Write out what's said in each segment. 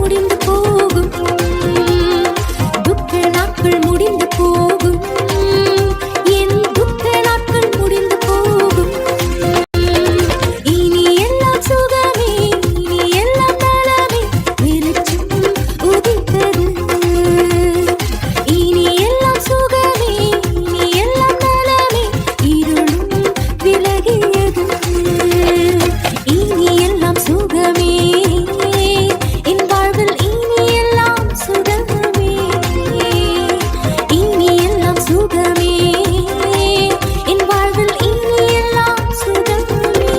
முடிந்து போகும், துக்க நாட்கள் முடிந்து போகும், என் துக்க நாட்கள் முடிந்து போகும். இனி எல்லாம் சுகமே, இனி எல்லாம் நலமே, வெளிச்சம் உதித்தது. இனி எல்லாம் சுகமே, இனி எல்லாம் நலமே, இருளும் விலகியது. இனி எல்லாம் சுகமே, என் வாழ்வில் இனி எல்லாம் சுகமே. இனி எல்லாம் சுகமே, என் வாழ்வில் இனி எல்லாம் சுகமே.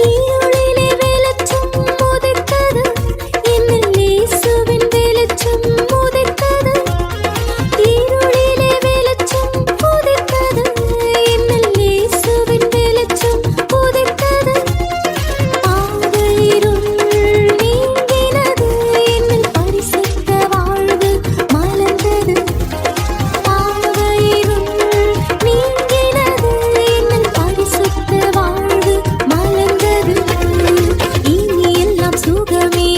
இருளிலே வெளிச்சம் உதித்தது, என்னில் இயேசுவின் வெளிச்சம் உதித்தது. இருளிலே வெளிச்சம் உதித்தது, என்னில் இயேசுவின் வெளிச்சம் உதித்தது. பாவ இருள் நீங்கினது, என்னில் பரிசுத்த வாழ்வு மலர்ந்தது. பாவ இருள் நீங்கினது, என்னில் பரிசுத்த வாழ்வு மலர்ந்தது. இனி எல்லாம் சுகமே,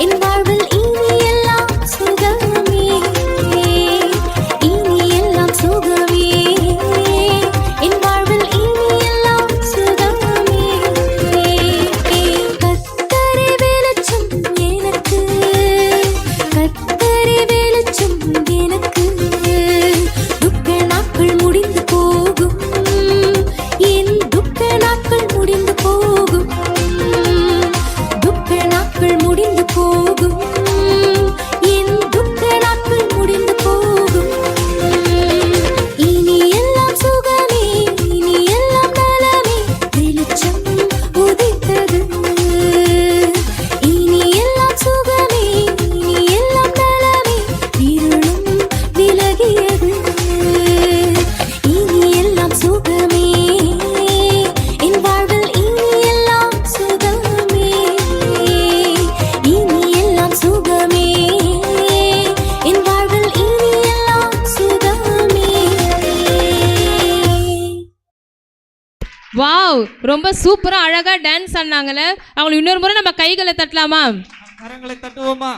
என் வாழ்வில் இனி எல்லாம் சுகமே. இனி எல்லாம் சுகமே, என் வாழ்வில் இனி எல்லாம் சுகமே. கர்த்தரே வெளிச்சம் எனக்கு, கர்த்தரே வெளிச்சம் எனக்கு. துக்க நாட்கள் முடிந்து போகும், என் துக்க நாட்கள் முடிந்து போகும், துக்க நாட்கள் முடிந்து போகும், என் துக்க நாட்கள் முடிந்து போகும். இனி எல்லாம் சுகமே, இனி எல்லாம் நலமே, வெளிச்சம் உதித்தது. இனி எல்லாம் சுகமே, இனி எல்லாம் நலமே, இருளும் விலகியது. இனி எல்லாம் சுகமே, என் வாழ்வில் இனி எல்லாம் சுகமே. இனி எல்லாம் சுகமே, என் வாழ்வில் இனி எல்லாம் சுகமே. வாவ், ரொம்ப சூப்பரா அழகா டான்ஸ் ஆடினாங்களே. அவங்களுக்கு இன்னொரு முறை நம்ம கைகளை தட்டலாமா? கரங்களை தட்டுவோமா?